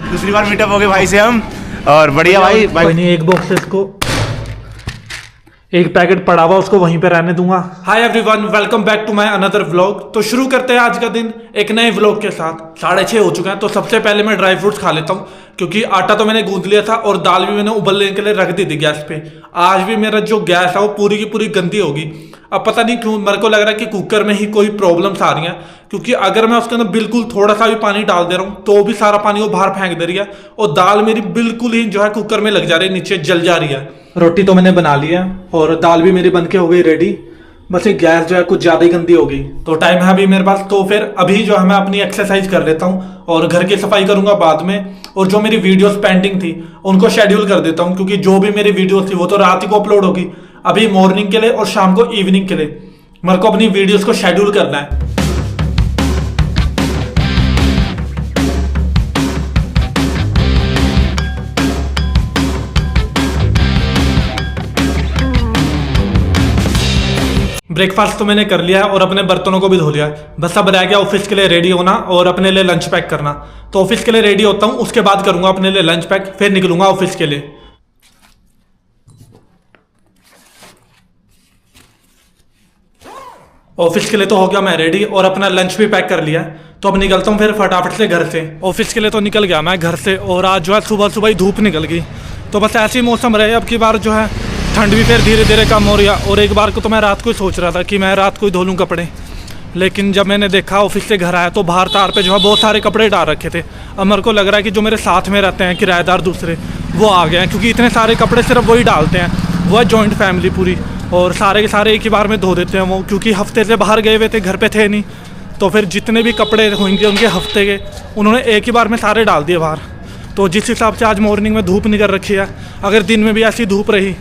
दूसरी बार मीटअप हो गए भाई से हम। और बढ़िया भाई नहीं, एक बॉक्स इसको, एक पैकेट पड़ा हुआ उसको वहीं पे रहने दूंगा। Hi everyone, welcome back to my another vlog. तो शुरू करते हैं आज का दिन एक नए व्लॉग के साथ। 6:30 हो चुका है, तो सबसे पहले मैं ड्राई फ्रूट्स खा लेता हूँ क्योंकि आटा तो मैंने गूंद लिया था और दाल भी मैंने उबलने के लिए रख दी थी गैस पे। आज भी मेरा जो गैस है वो पूरी की पूरी गंदी होगी। अब पता नहीं क्यों मेरे को लग रहा है कि कुकर में ही कोई प्रॉब्लम्स आ रही हैं, क्योंकि अगर मैं उसके अंदर बिल्कुल थोड़ा सा भी पानी डाल दे रहा हूँ तो भी सारा पानी वो बाहर फेंक दे रही है और दाल मेरी बिल्कुल ही जो है कुकर में लग जा रही है, नीचे जल जा रही है। रोटी तो मैंने बना ली है और दाल भी मेरी बनके हो गई रेडी, बस ये गैस जो है कुछ ज्यादा ही गंदी हो गई। तो टाइम है अभी मेरे पास, तो फिर अभी जो है मैं अपनी एक्सरसाइज कर लेता हूँ और घर की सफाई करूंगा बाद में। और जो मेरी वीडियोस पेंडिंग थी उनको शेड्यूल कर देता हूँ, क्योंकि जो भी मेरी वीडियोस थी वो तो रात ही को अपलोड होगी। अभी मॉर्निंग के लिए और शाम को इवनिंग के लिए मेरे को अपनी वीडियोस को शेड्यूल करना है। ब्रेकफास्ट तो मैंने कर लिया है और अपने बर्तनों को भी धो लिया है। बस अब रह गया ऑफिस के लिए रेडी होना और अपने लिए लंच पैक करना। तो ऑफिस के लिए रेडी होता हूँ, उसके बाद करूंगा अपने लिए लंच पैक, फिर निकलूंगा ऑफिस के लिए। ऑफिस के लिए तो हो गया मैं रेडी और अपना लंच भी पैक कर लिया है। तो अब निकलता हूँ फिर फटाफट से घर से। ऑफिस के लिए तो निकल गया मैं घर से और आज जो है सुबह सुबह ही धूप निकल गई। तो बस ऐसे ही मौसम रहे। अब की बार जो है ठंड भी फिर धीरे धीरे कम हो रही है। और एक बार को तो मैं रात को ही सोच रहा था कि मैं रात को ही धो लूँ कपड़े, लेकिन जब मैंने देखा ऑफिस से घर आया तो बाहर तार पे जो है बहुत सारे कपड़े डाल रखे थे। अब मेरे को लग रहा है कि जो मेरे साथ में रहते हैं किराएदार दूसरे, वो आ गए हैं, क्योंकि इतने सारे कपड़े सिर्फ वही डालते हैं। वो है जॉइंट फैमिली पूरी, और सारे के सारे एक ही बार में धो देते हैं वो, क्योंकि हफ्ते से बाहर गए हुए थे, घर पे थे नहीं। तो फिर जितने भी कपड़े होंगे उनके हफ्ते के उन्होंने एक ही बार में सारे डाल दिए बाहर। तो जिस हिसाब से आज मॉर्निंग में धूप निकल रखी है, अगर दिन में भी ऐसी धूप रही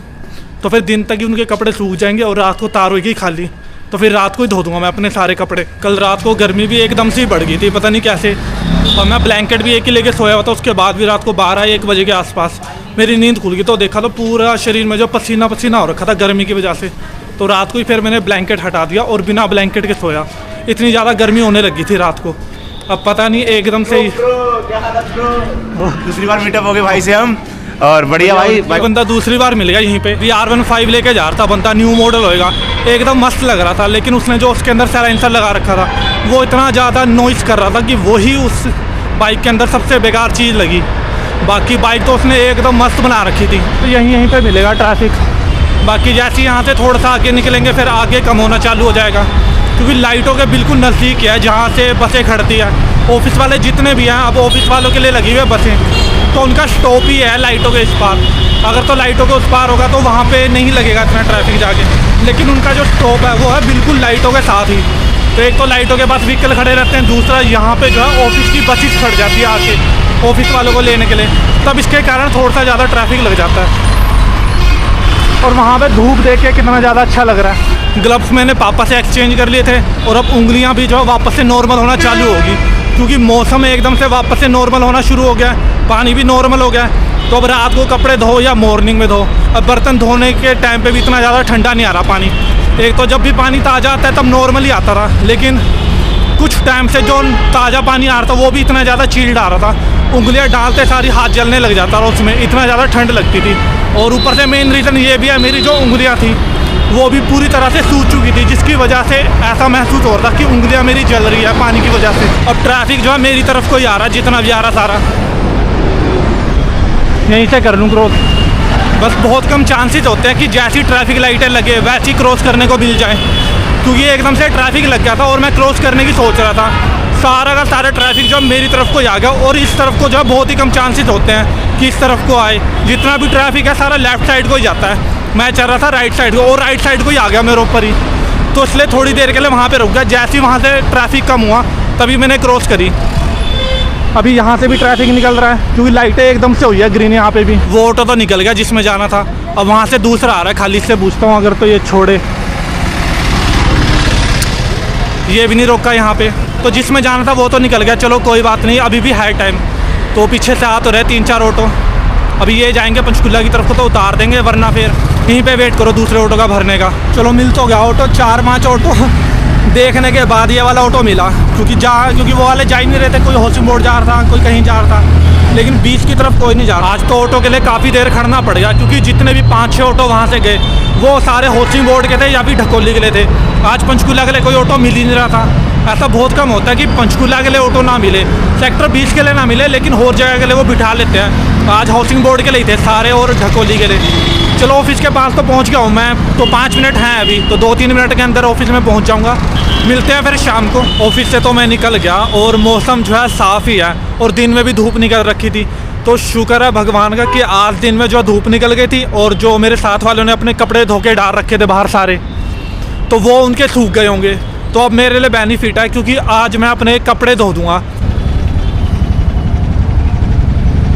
तो फिर दिन तक ही उनके कपड़े सूख जाएंगे और रात को तार होगी खाली। तो फिर रात को ही धो दूंगा मैं अपने सारे कपड़े। कल रात को गर्मी भी एकदम से ही बढ़ गई थी, पता नहीं कैसे, और मैं ब्लैंकेट भी एक ही लेके सोया हुआ था। उसके बाद भी रात को 12-1 बजे के आसपास मेरी नींद खुल गई, तो देखा तो पूरा शरीर में जो पसीना पसीना हो रखा था गर्मी की वजह से। तो रात को ही फिर मैंने ब्लैंकेट हटा दिया और बिना ब्लैंकेट के सोया। इतनी ज़्यादा गर्मी होने लगी थी रात को। अब पता नहीं एकदम से ही दूसरी बार मीटअप हो गए भाई से हम। और बढ़िया भाई बंदा दूसरी बार मिल गया यहीं पे। R15 लेके जा रहा था बंदा, न्यू मॉडल होएगा, एकदम मस्त लग रहा था। लेकिन उसने जो उसके अंदर साइलेंसर लगा रखा था वो इतना ज़्यादा नॉइस कर रहा था कि वही उस बाइक के अंदर सबसे बेकार चीज़ लगी। बाकी बाइक तो उसने एकदम मस्त बना रखी थी। तो यहीं पे मिलेगा ट्रैफिक। बाकी जैसे यहाँ से थोड़ा सा आगे निकलेंगे फिर आगे कम होना चालू हो जाएगा, क्योंकि लाइटों के बिल्कुल नज़दीक है जहाँ से बसें खड़ती है। ऑफिस वाले जितने भी हैं, अब ऑफिस वालों के लिए लगी हुई है बसें, तो उनका स्टॉप ही है लाइटों के इस पार। अगर तो लाइटों के उस पार होगा तो वहाँ पे नहीं लगेगा इतना ट्रैफिक जाके, लेकिन उनका जो स्टॉप है वो है बिल्कुल लाइटों के साथ ही। तो एक तो लाइटों के पास व्हीकल खड़े रहते हैं, दूसरा यहाँ पे जो है ऑफिस की बसेस खड़ जाती है आके ऑफिस वालों को लेने के लिए। तब इसके कारण थोड़ा सा ज़्यादा ट्रैफिक लग जाता है। और वहाँ पे धूप देख के कितना ज़्यादा अच्छा लग रहा है। ग्लव्स मैंने पापा से एक्सचेंज कर लिए थे और अब उंगलियाँ भी जो है वापस से नॉर्मल होना चालू होगी, क्योंकि मौसम एकदम से वापस से नॉर्मल होना शुरू हो गया है, पानी भी नॉर्मल हो गया है। तो अब रात को कपड़े धो या मॉर्निंग में धो, अब बर्तन धोने के टाइम पे भी इतना ज़्यादा ठंडा नहीं आ रहा पानी। एक तो जब भी पानी ताज़ा आता है तब नॉर्मल ही आता रहा, लेकिन कुछ टाइम से जो ताज़ा पानी आ रहा था वो भी इतना ज़्यादा चिल्ड आ रहा था। उंगलियाँ डालते सारी हाथ जलने लग जाता था, उसमें इतना ज़्यादा ठंड लगती थी। और ऊपर से मेन रीज़न ये भी है, मेरी जो उंगलियाँ थी वो भी पूरी तरह से सूज चुकी थी, जिसकी वजह से ऐसा महसूस हो रहा था कि उंगलियां मेरी जल रही है पानी की वजह से। अब ट्रैफिक जो है मेरी तरफ को ही आ रहा है, जितना भी आ रहा सारा यहीं से कर लूँ क्रॉस। बस बहुत कम चांसेस होते हैं कि जैसी ट्रैफिक लाइटें लगे वैसी क्रॉस करने को मिल जाए, क्योंकि एकदम से ट्रैफिक लग गया था और मैं क्रॉस करने की सोच रहा था। सारा का सारा ट्रैफिक जो मेरी तरफ को ही आ गया, और इस तरफ को जो है बहुत ही कम चांसेस होते हैं कि इस तरफ को आए। जितना भी ट्रैफिक है सारा लेफ्ट साइड को ही जाता है। मैं चल रहा था राइट साइड को और राइट साइड को ही आ गया मेरे ऊपर ही, तो इसलिए थोड़ी देर के लिए वहाँ पे रुक गया। जैसे ही वहाँ से ट्रैफिक कम हुआ तभी मैंने क्रॉस करी। अभी यहाँ से भी ट्रैफिक निकल रहा है, क्योंकि लाइटें एकदम से हुई है ग्रीन यहाँ पे भी। वो ऑटो तो निकल गया जिसमें जाना था, अब वहाँ से दूसरा आ रहा है खाली। इससे पूछता हूँ अगर तो ये छोड़े, ये भी नहीं रोका यहाँ पे। तो जिसमें जाना था वो तो निकल गया, चलो कोई बात नहीं, अभी भी है टाइम। तो पीछे से आ तो रहे 3-4 ऑटो। अभी ये जाएंगे पंचकुला की तरफ को तो उतार देंगे, वरना फिर यहीं पे वेट करो दूसरे ऑटो का भरने का। चलो मिल तो गया ऑटो, 4-5 ऑटो देखने के बाद ये वाला ऑटो मिला, क्योंकि वो वाले जा ही नहीं रहे थे। कोई होशी मोड़ जा रहा था, कोई कहीं जा रहा था। लेकिन बीच की तरफ कोई नहीं जा रहा। आज तो ऑटो के लिए काफ़ी देर खड़ना पड़ेगा, क्योंकि जितने भी 5-6 ऑटो वहाँ से गए वो सारे होसिंग बोर्ड के थे या फिर ढकोली के लिए थे। आज पंचकूला के लिए कोई ऑटो मिल ही नहीं रहा था। ऐसा बहुत कम होता है कि पंचकूला के लिए ऑटो ना मिले, सेक्टर 20 के लिए ना मिले, लेकिन और जगह के लिए वो बिठा लेते हैं। आज हाउसिंग बोर्ड के लिए थे सारे और ढकोली के लिए। चलो ऑफिस के पास तो पहुंच गया हूँ मैं, तो 5 मिनट हैं अभी, तो 2-3 मिनट के अंदर ऑफिस में पहुंच जाऊँगा। मिलते हैं फिर शाम को। ऑफिस से तो मैं निकल गया और मौसम जो है साफ़ ही है, और दिन में भी धूप निकल रखी थी। तो शुक्र है भगवान का कि आज दिन में जो धूप निकल गई थी, और जो मेरे साथ वालों ने अपने कपड़े धो के डाल रखे थे बाहर सारे, तो वो उनके सूख गए होंगे। तो अब मेरे लिए बेनिफिट है, क्योंकि आज मैं अपने कपड़े धो दूँगा।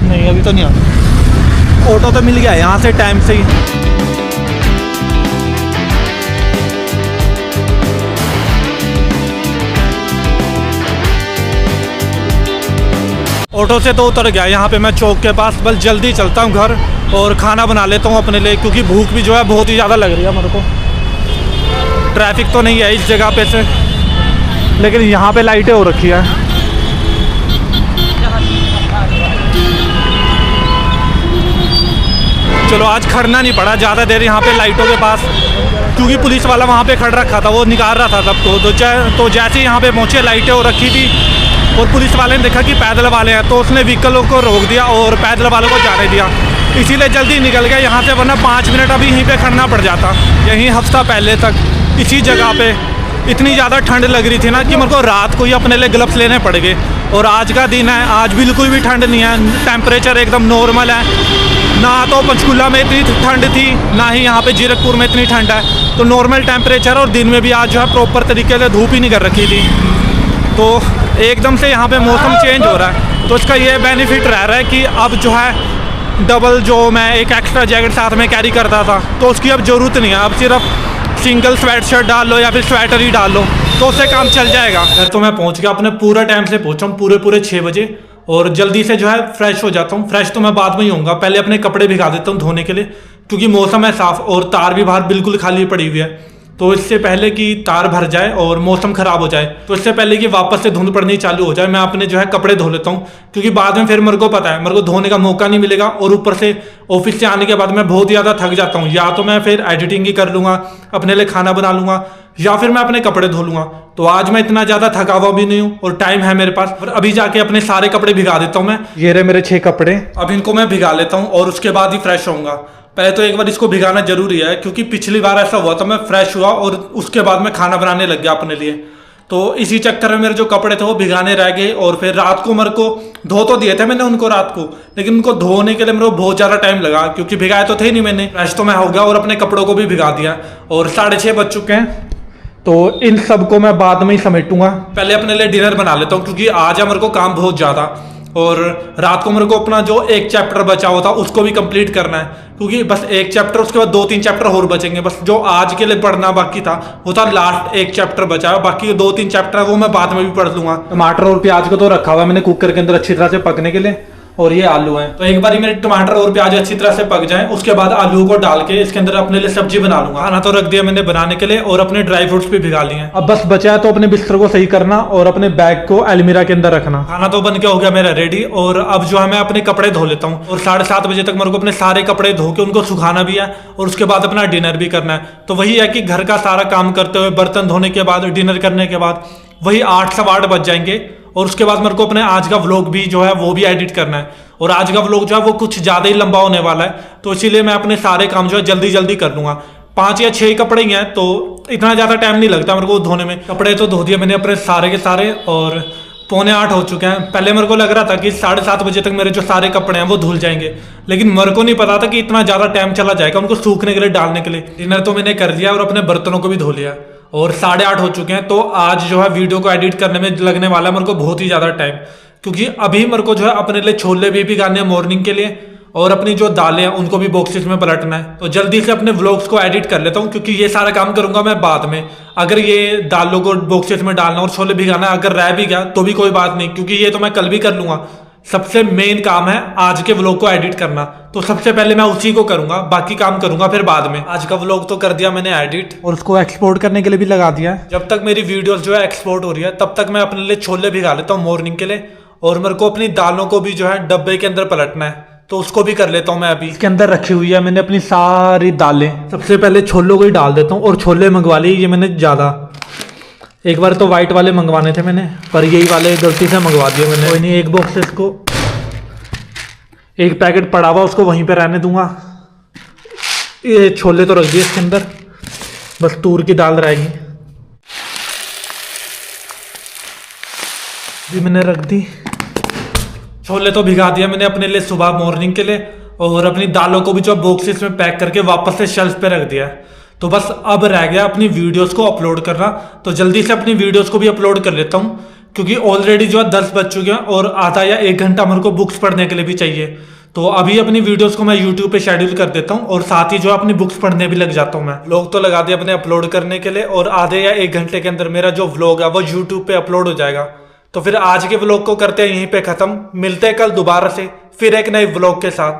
नहीं अभी तो नहीं आता, ऑटो तो मिल गया यहाँ से टाइम से ही। ऑटो से तो उतर गया, यहाँ पे मैं चौक के पास। बस जल्दी चलता हूँ घर और खाना बना लेता हूँ अपने लिए, क्योंकि भूख भी जो है बहुत ही ज़्यादा लग रही है मेरे को। ट्रैफिक तो नहीं है इस जगह पे से, लेकिन यहाँ पे लाइटें हो रखी है। चलो आज खड़ना नहीं पड़ा ज़्यादा देर यहाँ पे लाइटों के पास, क्योंकि पुलिस वाला वहाँ पे खड़ रखा था, वो निकाल रहा था सबको। तो जैसे ही यहाँ पे पहुँचे लाइटें हो रखी थी, और पुलिस वाले ने देखा कि पैदल वाले हैं, तो उसने व्हीकलों को रोक दिया और पैदल वालों को जाने दिया। इसीलिए जल्दी निकल गया यहाँ से, वरना 5 मिनट अभी यहीं पे खड़ना पड़ जाता। यहीं हफ्ता पहले तक इसी जगह पे इतनी ज़्यादा ठंड लग रही थी ना कि मेरे को रात को ही अपने लिए ग्लव्स लेने पड़ गए। और आज का दिन है, आज बिल्कुल भी ठंड नहीं है, टेम्परेचर एकदम नॉर्मल है। ना तो पंचकूला में इतनी ठंड थी, ना ही यहाँ पे जीरकपुर में इतनी ठंड है। तो नॉर्मल टेम्परेचर, और दिन में भी आज जो है प्रॉपर तरीके से धूप ही नहीं कर रखी थी। तो एकदम से यहाँ पे मौसम चेंज हो रहा है, तो इसका ये बेनिफिट रह रहा है कि अब जो है डबल जो मैं एक एक्स्ट्रा जैकेट साथ में कैरी करता था, तो उसकी अब ज़रूरत नहीं है। अब सिर्फ सिंगल स्वेट शर्ट डाल लो या फिर स्वेटर ही डाल लो, तो उससे काम चल जाएगा। घर तो मैं पहुँच गया, अपने पूरा टाइम से पहुँचा हूँ, पूरे 6 बजे। और जल्दी से जो है फ्रेश हो जाता हूँ। फ्रेश तो मैं बाद में ही होऊंगा, पहले अपने कपड़े भिगा देता हूँ धोने के लिए, क्योंकि मौसम है साफ़ और तार भी बाहर बिल्कुल खाली पड़ी हुई है। तो इससे पहले कि तार भर जाए और मौसम ख़राब हो जाए, तो इससे पहले कि वापस से धुंध पड़नी चालू हो जाए, मैं अपने जो है कपड़े धो लेता हूँ। क्योंकि बाद में फिर मेरे को पता है मेरे को धोने का मौका नहीं मिलेगा, और ऊपर से ऑफिस से आने के बाद मैं बहुत ज़्यादा थक जाता हूँ। या तो मैं फिर एडिटिंग ही कर लूँगा, अपने लिए खाना बना लूँगा, या फिर मैं अपने कपड़े धो लूँगा। तो आज मैं इतना ज़्यादा थका हुआ भी नहीं हूँ और टाइम है मेरे पास। और अभी जाके अपने सारे कपड़े भिगा देता हूँ मैं। ये रहे मेरे 6 कपड़े, अब इनको मैं भिगा लेता हूँ और उसके बाद ही फ्रेश होऊंगा। पहले तो एक बार इसको भिगाना जरूरी है, क्योंकि पिछली बार ऐसा हुआ था, मैं फ्रेश हुआ और उसके बाद मैं खाना बनाने लग गया अपने लिए। तो इसी चक्कर में मेरे जो कपड़े थे वो भिगाने रह गए, और फिर रात को मेरे को धो तो दिए थे मैंने उनको रात को, लेकिन उनको धोने के लिए मेरे को बहुत ज़्यादा टाइम लगा, क्योंकि भिगाए तो थे ही नहीं मैंने। फ्रेश तो मैं हो गया और अपने कपड़ों को भी भिगा दिया, और 6:30 बज चुके हैं। तो इन सब को मैं बाद में ही समेटूंगा। पहले अपने लिए डिनर बना लेता हूँ, क्योंकि आज है मेरे को काम बहुत ज़्यादा, और रात को मेरे को अपना जो एक चैप्टर बचा हुआ था उसको भी कंप्लीट करना है, क्योंकि बस एक चैप्टर, उसके बाद 2-3 चैप्टर और बचेंगे। बस जो आज के लिए पढ़ना बाकी था वो था लास्ट एक चैप्टर बचा है, बाकी 2-3 चैप्टर है वो मैं बाद में भी पढ़ लूंगा। टमाटर और प्याज को तो रखा हुआ है मैंने कुकर के अंदर अच्छी तरह से पकने के लिए, और ये आलू हैं। तो एक बार मेरे टमाटर और प्याज अच्छी तरह से पक जाएं, उसके बाद आलू को डाल के इसके अंदर अपने लिए सब्जी बना लूंगा। खाना तो रख दिया मैंने बनाने के लिए, और अपने ड्राई फ्रूट्स भी भिगा लिए हैं। अब बस बचा है तो अपने बिस्तर को सही करना और अपने बैग को अलमीरा के अंदर रखना। खाना तो बन के हो गया मेरा रेडी, और अब जो है मैं अपने कपड़े धो लेता हूँ, और 7:30 बजे तक मेरे को अपने सारे कपड़े धो के उनको सुखाना भी है, और उसके बाद अपना डिनर भी करना है। तो वही है कि घर का सारा काम करते हुए, बर्तन धोने के बाद, डिनर करने के बाद वही 8 सवा 8 बज जाएंगे, और उसके बाद मेरे को अपने आज का व्लॉग भी जो है वो भी एडिट करना है। और आज का व्लॉग जो है वो कुछ ज़्यादा ही लंबा होने वाला है, तो इसीलिए मैं अपने सारे काम जो है जल्दी कर लूँगा। 5 या 6 कपड़े ही हैं, तो इतना ज़्यादा टाइम नहीं लगता मेरे को धोने में। कपड़े तो धो दिए मैंने अपने सारे के सारे, और 7:45 हो चुके हैं। पहले मेरे को लग रहा था कि 7:30 बजे तक मेरे जो सारे कपड़े हैं वो धुल जाएंगे, लेकिन मेरे को नहीं पता था कि इतना ज़्यादा टाइम चला जाएगा उनको सूखने के लिए, डालने के लिए। डिनर तो मैंने कर लिया और अपने बर्तनों को भी धो लिया, और 8:30 हो चुके हैं। तो आज जो है वीडियो को एडिट करने में लगने वाला है मेरे को बहुत ही ज़्यादा टाइम, क्योंकि अभी मेरे को जो है अपने लिए छोले भी भिगाने हैं मॉर्निंग के लिए, और अपनी जो दालें हैं उनको भी बॉक्सेस में पलटना है। तो जल्दी से अपने व्लॉग्स को एडिट कर लेता हूँ, क्योंकि ये सारा काम करूंगा मैं बाद में। अगर ये दालों को बॉक्सेस में डालना और छोले भिगाना अगर रह भी गया तो भी कोई बात नहीं, क्योंकि ये तो मैं कल भी कर लूँगा। सबसे मेन काम है आज के व्लॉग को एडिट करना, तो सबसे पहले मैं उसी को करूंगा, बाकी काम करूंगा फिर बाद में। आज का व्लॉग तो कर दिया मैंने एडिट, और उसको एक्सपोर्ट करने के लिए भी लगा दिया है। जब तक मेरी वीडियोस जो है एक्सपोर्ट हो रही है, तब तक मैं अपने लिए छोले भिगा लेता हूँ मॉर्निंग के लिए, और मेरे को अपनी दालों को भी जो है डब्बे के अंदर पलटना है, तो उसको भी कर लेता हूँ मैं। अभी इसके अंदर रखी हुई है मैंने अपनी सारी दालें। सबसे पहले छोलों को ही डाल देता हूँ, और छोले मंगवा लिए ये मैंने ज़्यादा। एक बार तो वाइट वाले मंगवाने थे मैंने, पर यही वाले गलती से मंगवा दिए मैंने। कोई नहीं, एक बॉक्स इसको, एक पैकेट पड़ा हुआ उसको वहीं पे रहने दूंगा। ये छोले तो रख दिए इसके अंदर, बस तूर की दाल रहेगी। भी मैंने रख दी। छोले तो भिगा दिया मैंने अपने लिए सुबह मॉर्निंग के लिए, और अपनी दालों को भी जो बॉक्सेस में पैक करके वापस से शेल्फ पे रख दिया है। तो बस अब रह गया अपनी वीडियोस को अपलोड करना, तो जल्दी से अपनी वीडियोस को भी अपलोड कर लेता हूँ, क्योंकि ऑलरेडी जो है 10 बज चुके हैं और आधा या 1 घंटा मेरे को बुक्स पढ़ने के लिए भी चाहिए। तो अभी अपनी वीडियोस को मैं यूट्यूब पे शेड्यूल कर देता हूँ, और साथ ही जो अपनी बुक्स पढ़ने भी लग जाता हूँ मैं। व्लॉग तो लगा दिया अपने अपलोड करने के लिए, और आधे या 1 घंटे के अंदर मेरा जो व्लॉग है वो यूट्यूब पे अपलोड हो जाएगा। तो फिर आज के व्लॉग को करते हैं यहीं पे खत्म। मिलते हैं कल दोबारा से फिर एक नए व्लॉग के साथ।